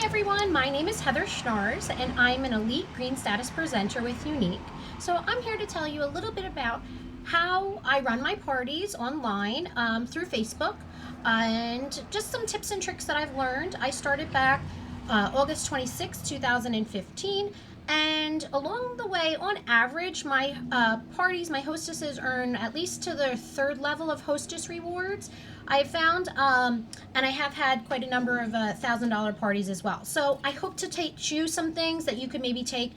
everyone, my name is Heather Schnars and I'm an elite green status presenter with Unique. So I'm here to tell you a little bit about how I run my parties online through Facebook and just some tips and tricks that I've learned. I started back August 26, 2015, and along the way, on average, my parties, my hostesses earn at least to their third level of hostess rewards. I have found, and I have had quite a number of $1,000 parties as well. So I hope to teach you some things that you could maybe take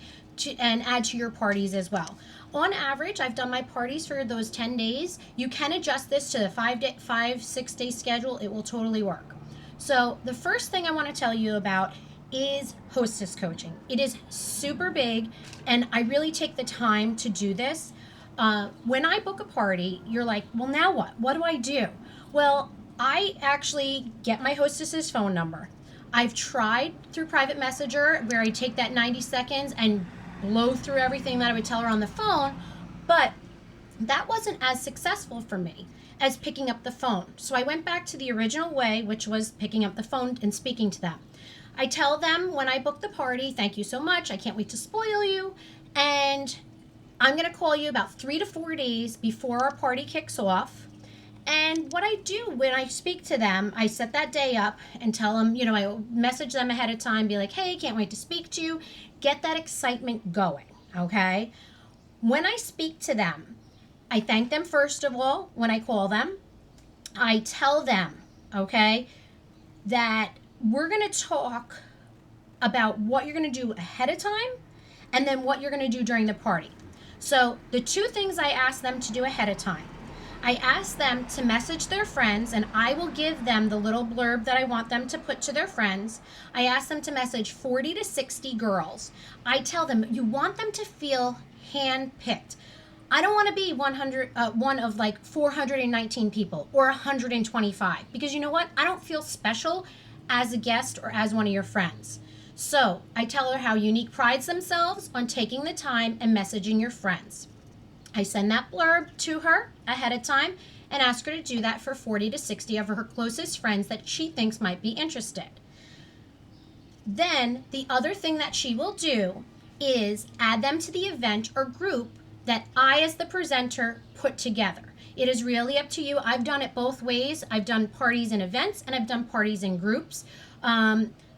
and add to your parties as well. On average, I've done my parties for those 10 days. You can adjust this to the 5-6 day schedule. It will totally work. So the first thing I want to tell you about is hostess coaching. It is super big, and I really take the time to do this. When I book a party, you're like, well, now what? What do I do? Well, I actually get my hostess's phone number. I've tried through private messenger where I take that 90 seconds and blow through everything that I would tell her on the phone, but that wasn't as successful for me as picking up the phone. So I went back to the original way, which was picking up the phone and speaking to them. I tell them when I book the party, thank you so much, I can't wait to spoil you, and I'm going to call you about 3 to 4 days before our party kicks off. And what I do when I speak to them, I set that day up and tell them, I message them ahead of time, be like, hey, can't wait to speak to you, get that excitement going, okay? When I speak to them, I thank them first of all when I call them. I tell them, okay, that we're going to talk about what you're going to do ahead of time and then what you're going to do during the party. So the two things I ask them to do ahead of time, I ask them to message their friends, and I will give them the little blurb that I want them to put to their friends. I ask them to message 40 to 60 girls. I tell them you want them to feel handpicked. I don't want to be one of like 419 people or 125, because you know what? I don't feel special as a guest or as one of your friends. So I tell her how Unique prides themselves on taking the time and messaging your friends. I send that blurb to her ahead of time and ask her to do that for 40 to 60 of her closest friends that she thinks might be interested. Then the other thing that she will do is add them to the event or group that I, as the presenter, put together. It is really up to you. I've done it both ways. I've done parties and events, and I've done parties in groups.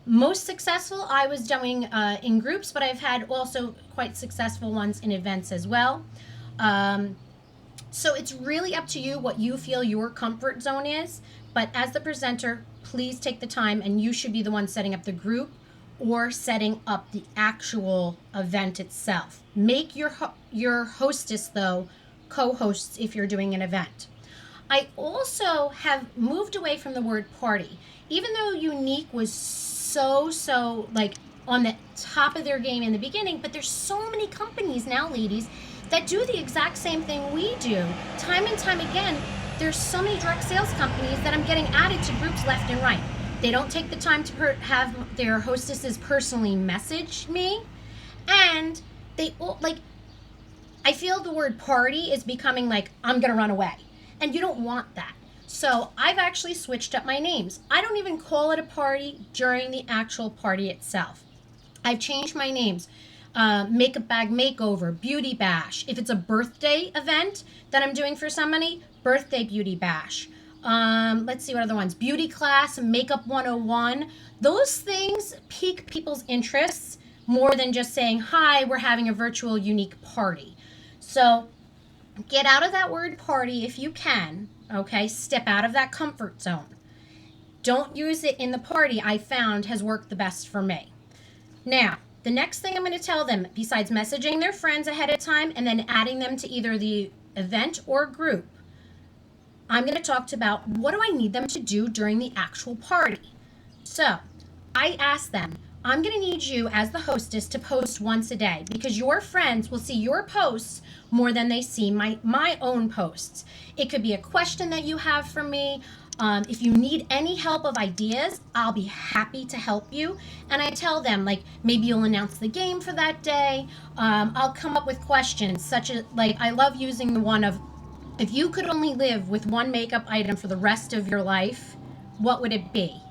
Most successful I was doing in groups, but I've had also quite successful ones in events as well. So it's really up to you what you feel your comfort zone is. But as the presenter, please take the time, and you should be the one setting up the group or setting up the actual event itself. Make your hostess, though, co-hosts if you're doing an event. I also have moved away from the word party. Even though Unique was so like on the top of their game in the beginning, but there's so many companies now, ladies, that do the exact same thing we do. Time and time again, there's so many direct sales companies that I'm getting added to groups left and right. They don't take the time to have their hostesses personally message me, and they like, I feel the word party is becoming like, I'm gonna run away, and you don't want that. So I've actually switched up my names. I don't even call it a party during the actual party itself. I've changed my names. Makeup bag makeover, beauty bash. If it's a birthday event that I'm doing for somebody, birthday beauty bash. Let's see what other ones. Beauty class, makeup 101. Those things pique people's interests more than just saying, hi, we're having a virtual Unique party. So get out of that word party if you can, okay? Step out of that comfort zone. Don't use it in the party. I found has worked the best for me. Now, the next thing I'm going to tell them, besides messaging their friends ahead of time and then adding them to either the event or group, I'm going to talk about what do I need them to do during the actual party. So I ask them, I'm going to need you as the hostess to post once a day, because your friends will see your posts more than they see my own posts. It could be a question that you have for me. If you need any help of ideas, I'll be happy to help you. And I tell them, like, maybe you'll announce the game for that day. I'll come up with questions such as, like, I love using the one of, if you could only live with one makeup item for the rest of your life, what would it be?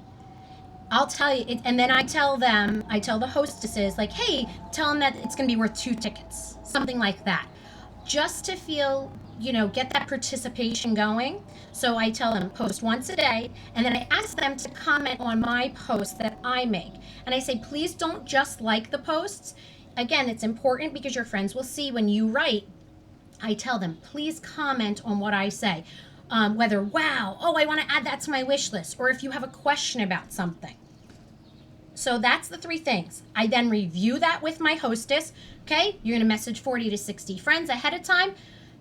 I'll tell you, and then I tell them, I tell the hostesses, like, hey, tell them that it's going to be worth 2 tickets, something like that, just to feel, get that participation going. So I tell them post once a day, and then I ask them to comment on my posts that I make. And I say, please don't just like the posts. Again, it's important because your friends will see when you write. I tell them, please comment on what I say. Whether, wow, oh, I want to add that to my wish list, or if you have a question about something. So that's the 3 things. I then review that with my hostess. Okay, you're going to message 40 to 60 friends ahead of time.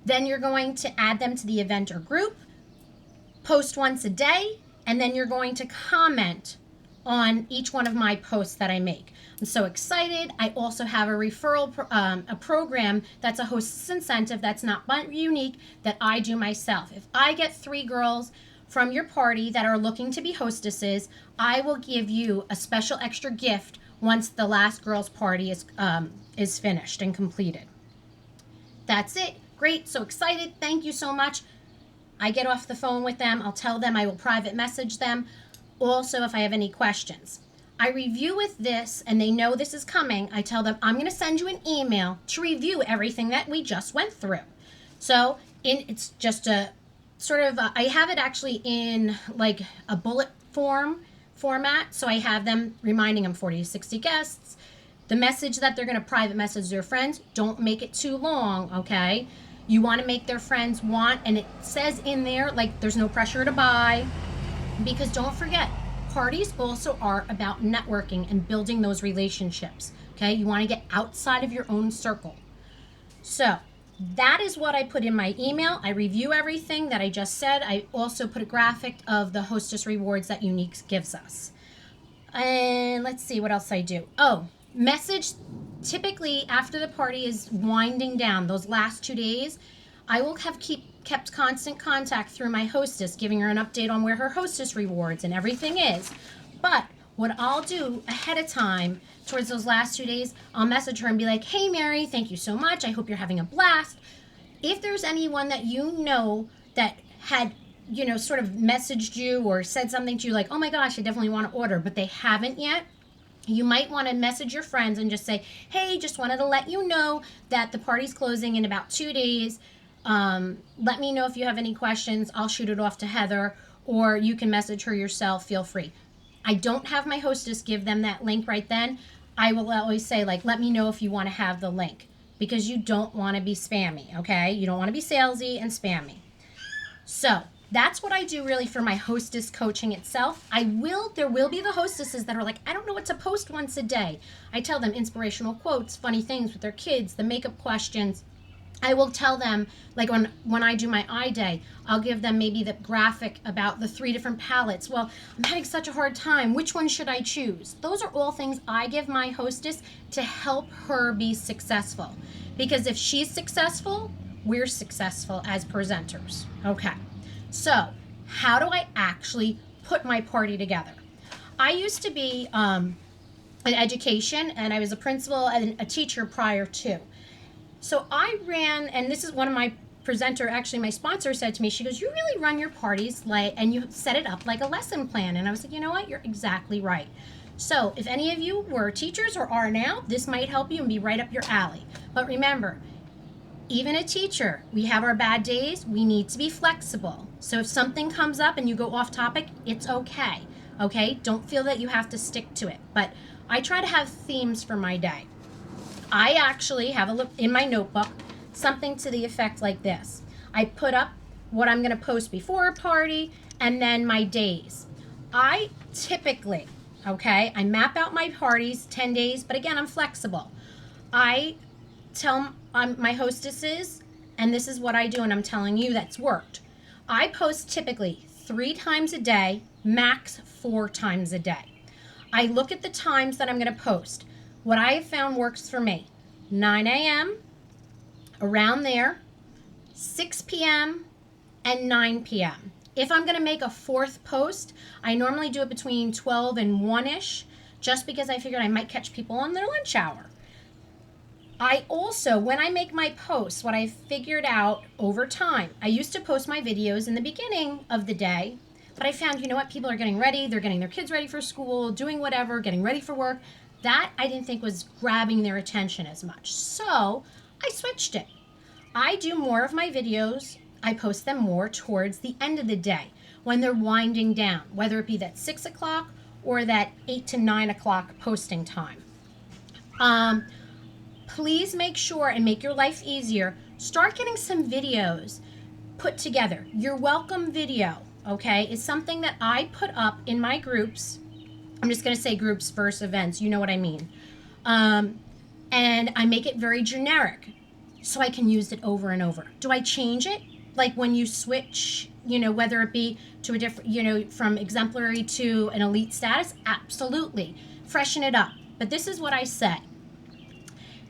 Then you're going to add them to the event or group, post once a day, and then you're going to comment on each one of my posts that I make. I'm so excited. I also have a referral a program that's a hostess incentive that's not but unique that I do myself. If I get 3 girls from your party that are looking to be hostesses, I will give you a special extra gift once the last girls' party is finished and completed. That's it. Great. So excited. Thank you so much. I get off the phone with them. I'll tell them I will private message them. Also, if I have any questions. I review with this and they know this is coming. I tell them I'm going to send you an email to review everything that we just went through. So it's just a sort of, I have it actually in like a bullet format. So I have them reminding them 40 to 60 guests. The message that they're going to private message their friends, don't make it too long, okay? You want to make their friends want, and it says in there, like, there's no pressure to buy, because don't forget, parties also are about networking and building those relationships, okay? You want to get outside of your own circle. So that is what I put in my email. I review everything that I just said. I also put a graphic of the hostess rewards that Unique gives us. And let's see what else I do. Oh, message typically after the party is winding down, those last 2 days, I will have kept constant contact through my hostess, giving her an update on where her hostess rewards and everything is. But what I'll do ahead of time towards those last 2 days, I'll message her and be like, hey, Mary, thank you so much. I hope you're having a blast. If there's anyone that you know that had, sort of messaged you or said something to you like, oh my gosh, I definitely want to order, but they haven't yet, you might want to message your friends and just say, hey, just wanted to let you know that the party's closing in about 2 days. Let me know if you have any questions. I'll shoot it off to Heather, or you can message her yourself. Feel free. I don't have my hostess give them that link right then. I will always say, like, let me know if you want to have the link, because you don't want to be spammy, okay? You don't want to be salesy and spammy. So that's what I do really for my hostess coaching itself. There will be the hostesses that are like, I don't know what to post once a day. I tell them inspirational quotes, funny things with their kids, the makeup questions. I will tell them, like when I do my eye day, I'll give them maybe the graphic about the 3 different palettes. Well, I'm having such a hard time. Which one should I choose? Those are all things I give my hostess to help her be successful. Because if she's successful, we're successful as presenters. Okay. So how do I actually put my party together? I used to be in education, and I was a principal and a teacher prior to. So I ran, and this is one of my presenter, actually my sponsor said to me, she goes, you really run your parties like, and you set it up like a lesson plan. And I was like, you know what? You're exactly right. So if any of you were teachers or are now, this might help you and be right up your alley. But remember, even a teacher, we have our bad days. We need to be flexible. So if something comes up and you go off topic, it's okay. Okay? Don't feel that you have to stick to it. But I try to have themes for my day. I actually have a look in my notebook, something to the effect like this. I put up what I'm going to post before a party and then my days. I typically, okay, I map out my parties, 10 days, but again, I'm flexible. I tell my hostesses, and this is what I do, and I'm telling you that's worked. I post typically 3 times a day, max 4 times a day. I look at the times that I'm going to post. What I have found works for me, 9 a.m., around there, 6 p.m., and 9 p.m. If I'm going to make a 4th post, I normally do it between 12 and 1-ish, just because I figured I might catch people on their lunch hour. I also, when I make my posts, what I figured out over time, I used to post my videos in the beginning of the day, But I found, you know what, people are getting ready, they're getting their kids ready for school, doing whatever, getting ready for work. That I didn't think was grabbing their attention as much. So I switched it. I do more of my videos, I post them more towards the end of the day when they're winding down, whether it be that 6 o'clock or that 8 to 9 o'clock posting time. Please make sure and make your life easier. Start getting some videos put together. Your welcome video, okay, is something that I put up in my groups. I'm just going to say groups versus events. You know what I mean. And I make it very generic so I can use it over and over. Do I change it? Like when you switch, you know, whether it be to a different, you know, from exemplary to an elite status? Absolutely. Freshen it up. But this is what I say.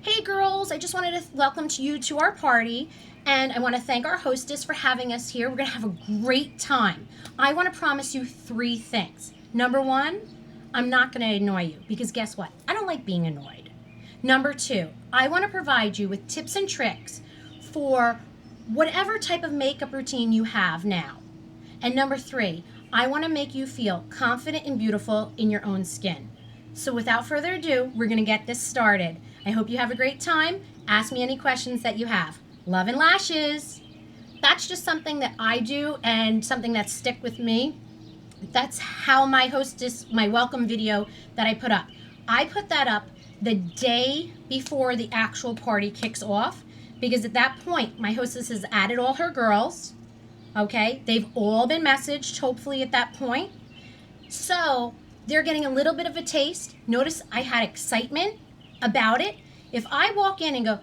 Hey girls, I just wanted to welcome you to our party, and I want to thank our hostess for having us here. We're going to have a great time. I want to promise you 3 things. Number 1, I'm not going to annoy you, because guess what? I don't like being annoyed. Number 2, I want to provide you with tips and tricks for whatever type of makeup routine you have now. And number 3, I want to make you feel confident and beautiful in your own skin. So without further ado, we're going to get this started. I hope you have a great time. Ask me any questions that you have. Love and lashes. That's just something that I do and something that stick with me. That's how my hostess, my welcome video that I put up. I put that up the day before the actual party kicks off, because at that point, my hostess has added all her girls. Okay, they've all been messaged, hopefully at that point. So they're getting a little bit of a taste. Notice I had excitement about it. If I walk in and go,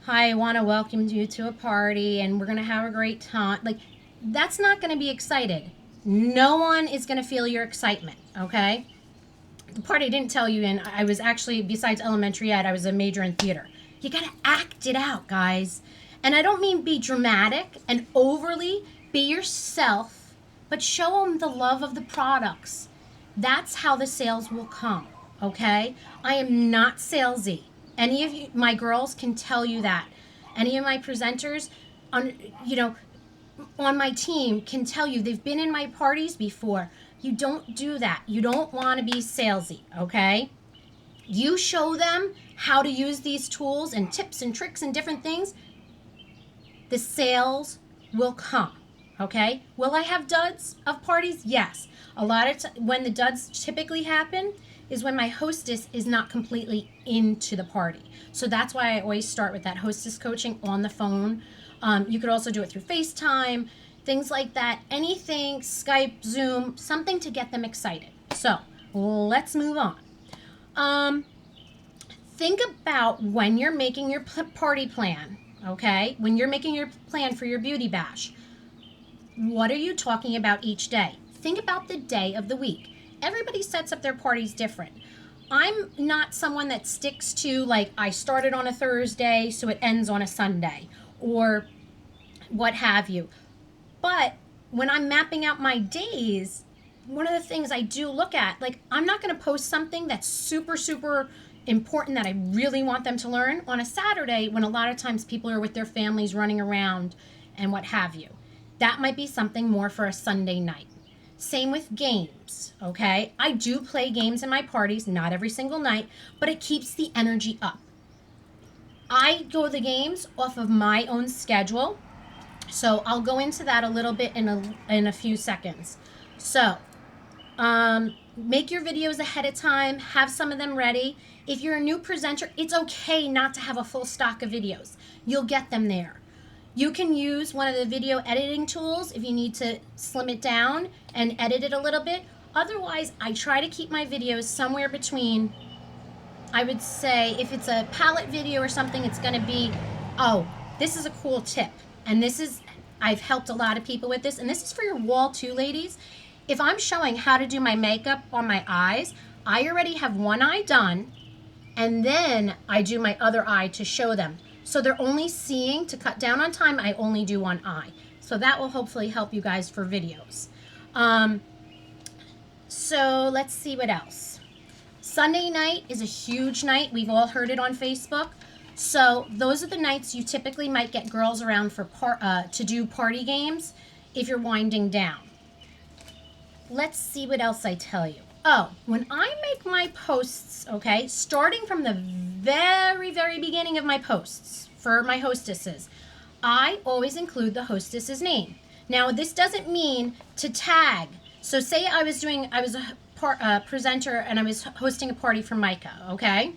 hi, I want to welcome you to a party and we're going to have a great time, like, that's not going to be excited. No one is going to feel your excitement, okay? The part I didn't tell you in, I was actually, besides elementary ed, I was a major in theater. You got to act it out, guys. And I don't mean be dramatic and overly. Be yourself, but show them the love of the products. That's how the sales will come, okay? I am not salesy. Any of you, my girls, can tell you that. Any of my presenters on, you know, on my team can tell you they've been in my parties before. You don't do that. You don't want to be salesy, okay? You show them how to use these tools and tips and tricks and different things. The sales will come, okay? Will I have duds of parties? Yes. A lot of when the duds typically happen is when my hostess is not completely into the party. So that's why I always start with that hostess coaching on the phone. You could also do it through FaceTime, things like that. Anything, Skype, Zoom, something to get them excited. So let's move on. Think about when you're making your party plan, okay? When you're making your plan for your beauty bash, what are you talking about each day? Think about the day of the week. Everybody sets up their parties different. I'm not someone that sticks to, like, I started on a Thursday, so it ends on a Sunday, or what have you. But when I'm mapping out my days, one of the things I do look at, like, I'm not going to post something that's super, super important that I really want them to learn on a Saturday when a lot of times people are with their families running around and what have you. That might be something more for a Sunday night. Same with games, okay? I do play games in my parties, not every single night, but it keeps the energy up. I go the games off of my own schedule, so I'll go into that a little bit in a few seconds. So, make your videos ahead of time, have some of them ready. If you're a new presenter, it's okay not to have a full stock of videos. You'll get them there. You can use one of the video editing tools if you need to slim it down and edit it a little bit. Otherwise, I try to keep my videos somewhere between, I would say, if it's a palette video or something, it's going to be, oh, this is a cool tip. And this is, I've helped a lot of people with this. And this is for your wall too, ladies. If I'm showing how to do my makeup on my eyes, I already have one eye done. And then I do my other eye to show them. So they're only seeing, to cut down on time, I only do one eye. So that will hopefully help you guys for videos. So let's see what else. Sunday night is a huge night. We've all heard it on Facebook. So those are the nights you typically might get girls around for to do party games if you're winding down. let's see what else I tell you. Oh, when I make my posts, okay, starting from the very, very beginning of my posts for my hostesses, I always include the hostess's name. Now, this doesn't mean to tag. So say I was a presenter and I was hosting a party for Micah, okay?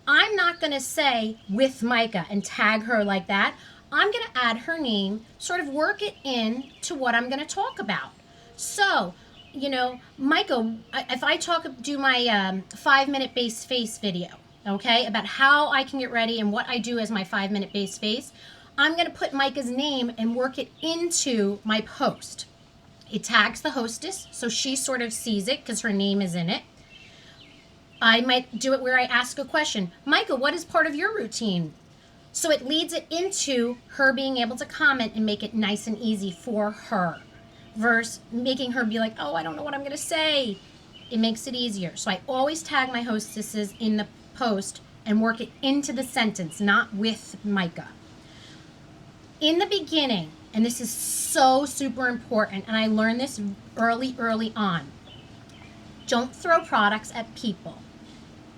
I'm not going to say with Micah and tag her like that. I'm going to add her name, sort of work it in to what I'm going to talk about. So, Micah, if I do my 5-minute base face video, okay, about how I can get ready and what I do as my 5-minute base face, I'm going to put Micah's name and work it into my post. It tags the hostess, so she sort of sees it because her name is in it. I might do it where I ask a question. Micah, what is part of your routine? So it leads it into her being able to comment and make it nice and easy for her versus making her be like, oh, I don't know what I'm going to say. It makes it easier. So I always tag my hostesses in the post and work it into the sentence, not with Micah. In the beginning, and this is so super important, and I learned this early on, don't throw products at people.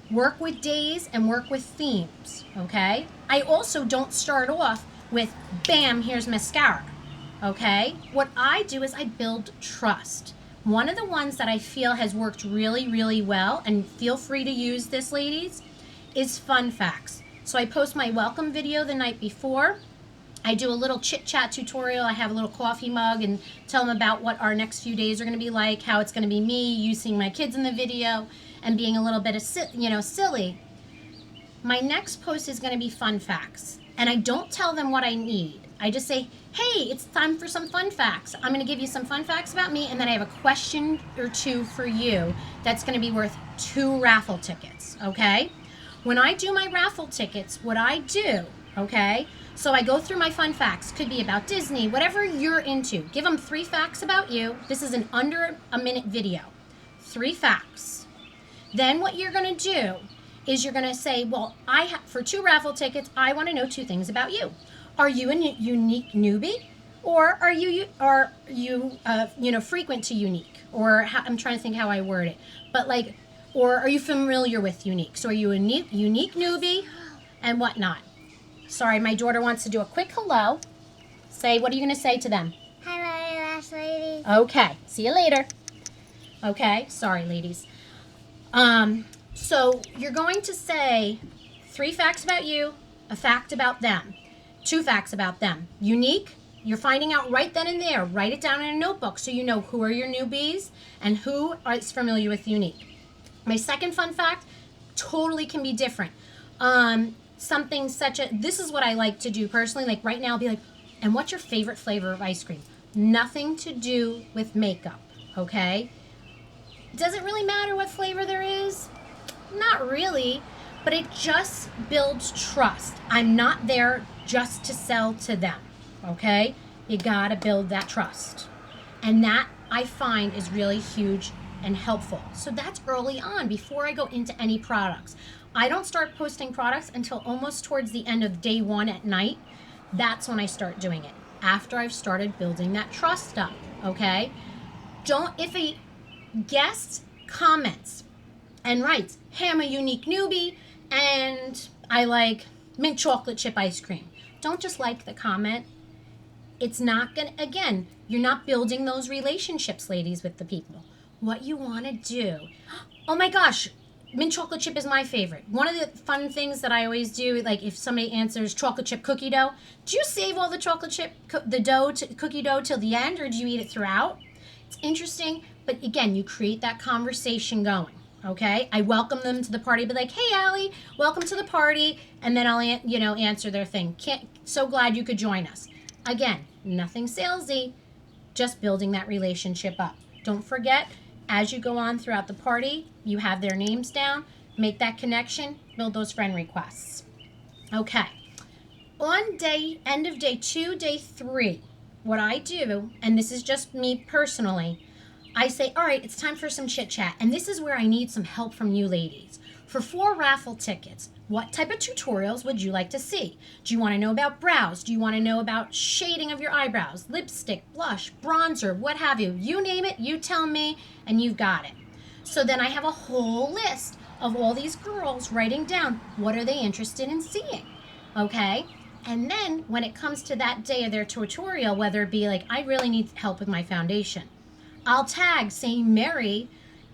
Work with days and work with themes, okay? I also don't start off with, bam, here's mascara, okay? What I do is I build trust. One of the ones that I feel has worked really, really well, and feel free to use this, ladies, is fun facts. So I post my welcome video the night before. I do a little chit-chat tutorial. I have a little coffee mug and tell them about what our next few days are going to be like, how it's going to be me, you seeing my kids in the video, and being a little bit of silly. My next post is going to be fun facts, and I don't tell them what I need. I just say, hey, it's time for some fun facts. I'm going to give you some fun facts about me, and then I have a question or two for you that's going to be worth 2 raffle tickets, okay? When I do my raffle tickets, what I do, okay, so I go through my fun facts. Could be about Disney, whatever you're into. Give them 3 facts about you. This is an under a minute video. 3 facts. Then what you're going to do is you're going to say, well, for 2 raffle tickets, I want to know 2 things about you. Are you a unique newbie, or are you frequent to unique? Or I'm trying to think how I word it, but or are you familiar with unique? So are you a unique newbie, and whatnot? Sorry, my daughter wants to do a quick hello. Say, what are you going to say to them? Hi, my last lady. Okay, see you later. Okay, sorry, ladies. So you're going to say 3 facts about you, a fact about them, 2 facts about them. Unique, you're finding out right then and there. Write it down in a notebook so you know who are your newbies and who is familiar with unique. My second fun fact totally can be different. Something this is what I like to do personally. Like right now, I'll be like, and what's your favorite flavor of ice cream? Nothing to do with makeup, okay? Does it really matter what flavor there is? Not really, but it just builds trust. I'm not there just to sell to them, okay? You gotta build that trust. And that, I find, is really huge and helpful. So that's early on, before I go into any products. I don't start posting products until almost towards the end of day 1 at night. That's when I start doing it, after I've started building that trust up, okay? If a guest comments and writes, hey, I'm a unique newbie and I like mint chocolate chip ice cream, don't just like the comment. It's not gonna, again, you're not building those relationships, ladies, with the people. What you want to do, oh my gosh, mint chocolate chip is my favorite. One of the fun things that I always do, like if somebody answers chocolate chip cookie dough, do you save all the chocolate chip, cookie dough till the end, or do you eat it throughout? It's interesting, but again, you create that conversation going, okay? I welcome them to the party, be like, hey, Allie, welcome to the party, and then I'll, answer their thing. So glad you could join us. Again, nothing salesy, just building that relationship up. Don't forget, as you go on throughout the party, you have their names down, make that connection, build those friend requests. Okay. On end of day 2, day 3, what I do, and this is just me personally, I say, all right, it's time for some chit chat. And this is where I need some help from you ladies. For 4 raffle tickets, what type of tutorials would you like to see? Do you want to know about brows? Do you want to know about shading of your eyebrows, lipstick, blush, bronzer, what have you? You name it, you tell me, and you've got it. So then I have a whole list of all these girls writing down what are they interested in seeing, okay? And then when it comes to that day of their tutorial, whether it be like, I really need help with my foundation, I'll tag saying Mary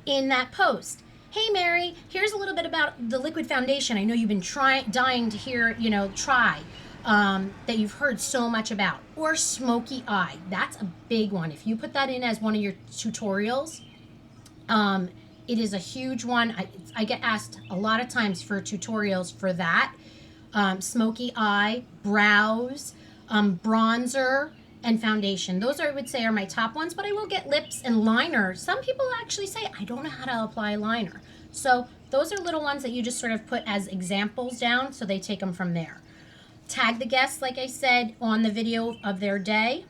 in that post. Hey Mary, here's a little bit about the liquid foundation. I know you've been dying to hear, try, that you've heard so much about. Or smoky eye. That's a big one. If you put that in as one of your tutorials, it is a huge one. I get asked a lot of times for tutorials for that. Smoky eye, brows, bronzer, and foundation. Those I would say are my top ones, but I will get lips and liner. Some people actually say, I don't know how to apply liner. So those are little ones that you just sort of put as examples down so they take them from there. Tag the guests, like I said, on the video of their day.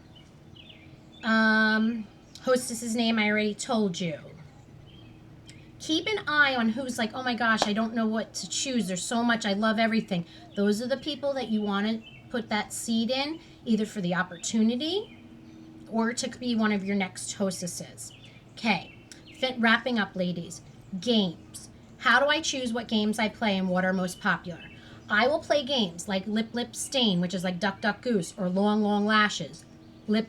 Hostess's name I already told you. Keep an eye on who's like, oh my gosh, I don't know what to choose. There's so much. I love everything. Those are the people that you want to put that seed in, either for the opportunity or to be one of your next hostesses. Okay, wrapping up, ladies. Games. How do I choose what games I play and what are most popular? I will play games like Lip Stain, which is like Duck Duck Goose, or Long Lashes, Lip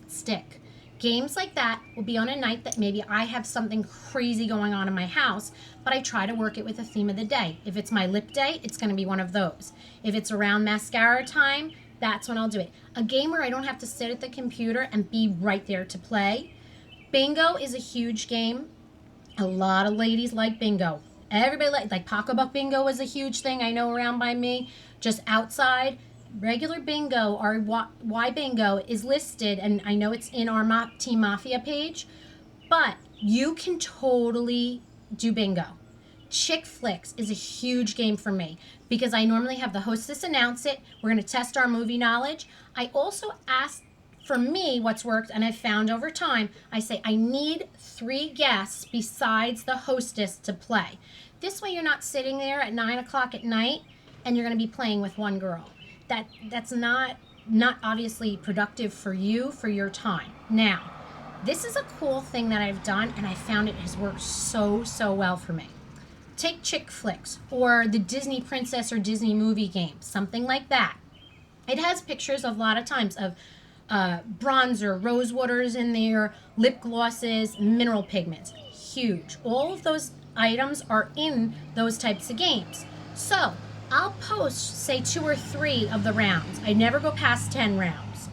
Stick. Games like that will be on a night that maybe I have something crazy going on in my house, but I try to work it with a theme of the day. If it's my lip day, it's going to be one of those. If it's around mascara time, that's when I'll do it. A game where I don't have to sit at the computer and be right there to play. Bingo is a huge game. A lot of ladies like bingo. Everybody like Pocketbook bingo is a huge thing I know around by me. Just outside. Regular bingo or why bingo is listed, and I know it's in our Team Mafia page, but you can totally do bingo. Chick Flicks is a huge game for me because I normally have the hostess announce it. We're going to test our movie knowledge. I also ask, for me, what's worked, and I've found over time, I say I need 3 guests besides the hostess to play. This way you're not sitting there at 9 o'clock at night and you're going to be playing with one girl. That's not obviously productive for you, for your time. Now, this is a cool thing that I've done, and I found it has worked so well for me. Take Chick Flicks or the Disney Princess or Disney movie game, something like that. It has pictures of a lot of times of bronzer, rose waters in there, lip glosses, mineral pigments. Huge. All of those items are in those types of games. So I'll post, say, 2 or 3 of the rounds. I never go past 10 rounds.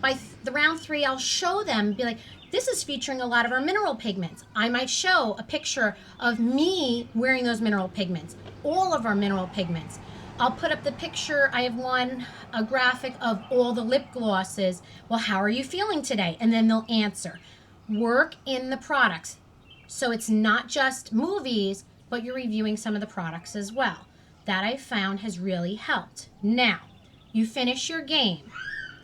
By the round 3, I'll show them, be like, this is featuring a lot of our mineral pigments. I might show a picture of me wearing those mineral pigments, all of our mineral pigments. I'll put up the picture. I have a graphic of all the lip glosses. Well, how are you feeling today? And then they'll answer. Work in the products. So it's not just movies, but you're reviewing some of the products as well. That I've found has really helped. Now, you finish your game.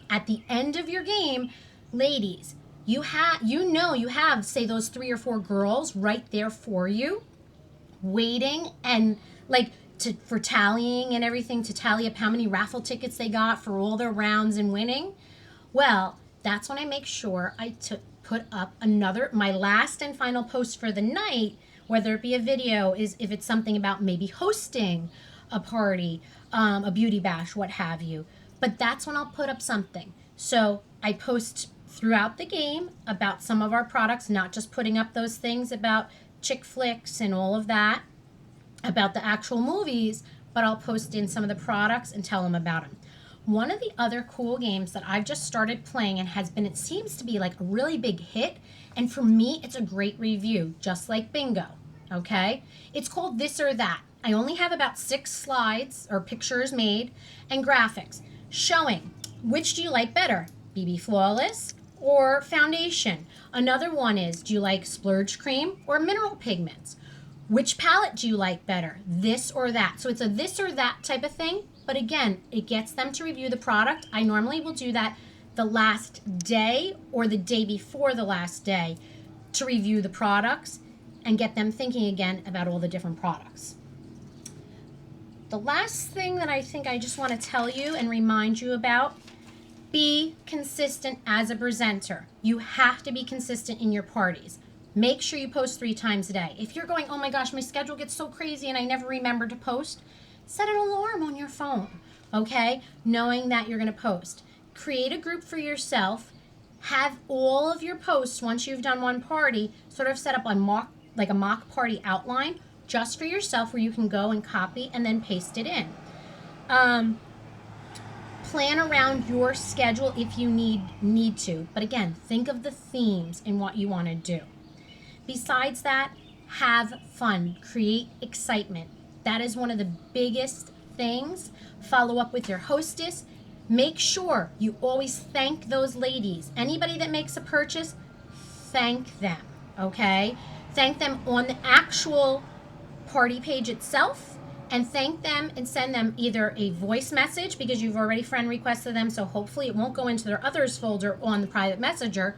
At the end of your game, ladies, you have, say, those 3 or 4 girls right there for you, waiting and for tallying and everything, to tally up how many raffle tickets they got for all their rounds and winning. Well, that's when I make sure I put up my last and final post for the night, whether it be a video, is if it's something about maybe hosting a party, a beauty bash, what have you. But that's when I'll put up something. So I post throughout the game about some of our products, not just putting up those things about Chick Flicks and all of that, about the actual movies, but I'll post in some of the products and tell them about them. One of the other cool games that I've just started playing and it seems to be like a really big hit, and for me, it's a great review, just like bingo, okay? It's called This or That. I only have about 6 slides or pictures made and graphics showing which do you like better, BB Flawless or foundation. Another one is, do you like splurge cream or mineral pigments? Which palette do you like better, this or that? So it's a this or that type of thing, but again, it gets them to review the product. I normally will do that the last day or the day before the last day, to review the products and get them thinking again about all the different products. the last thing that I think I just want to tell you and remind you about, be consistent as a presenter. You have to be consistent in your parties. Make sure you post 3 times a day. If you're going, oh my gosh, my schedule gets so crazy and I never remember to post, set an alarm on your phone, okay? Knowing that you're going to post. Create a group for yourself. Have all of your posts, once you've done one party, sort of set up on like a mock party outline just for yourself where you can go and copy and then paste it in. Plan around your schedule if you need to. But again, think of the themes and what you want to do. Besides that, have fun. Create excitement. That is one of the biggest things. Follow up with your hostess. Make sure you always thank those ladies. Anybody that makes a purchase, thank them, okay? Thank them on the actual party page itself, and thank them and send them either a voice message because you've already friend requested them, so hopefully it won't go into their others folder on the private messenger.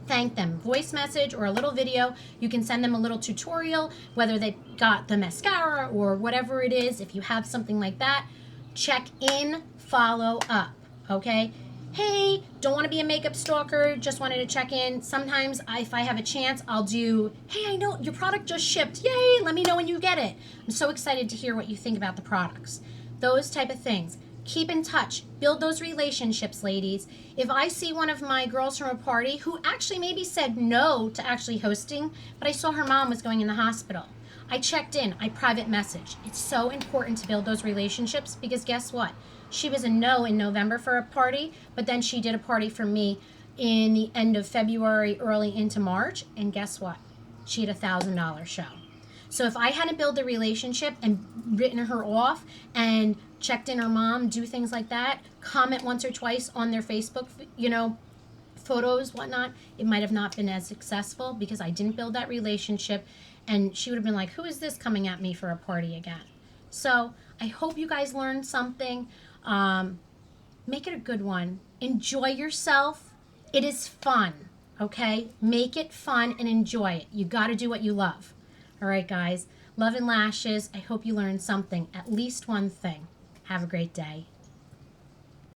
Thank them, voice message or a little video. You can send them a little tutorial, whether they got the mascara or whatever it is. If you have something like that, check in, follow up, okay? Hey, don't want to be a makeup stalker, just wanted to check in. Sometimes if I have a chance, I'll do, hey, I know your product just shipped. Yay, let me know when you get it. I'm so excited to hear what you think about the products. Those type of things. Keep in touch. Build those relationships, ladies. If I see one of my girls from a party who actually maybe said no to actually hosting, but I saw her mom was going in the hospital, I checked in, I private messaged. It's so important to build those relationships because guess what? She was a no in November for a party, but then she did a party for me in the end of February, early into March, and guess what? She had $1,000 show. So if I hadn't built a relationship and written her off and checked in her mom, do things like that, comment once or twice on their Facebook, photos, whatnot, it might have not been as successful because I didn't build that relationship, and she would have been like, who is this coming at me for a party again? So I hope you guys learned something. Make it a good one. Enjoy yourself. It is fun, okay? Make it fun and enjoy it. You got to do what you love. All right, guys. Love and lashes. I hope you learned something, at least one thing. Have a great day.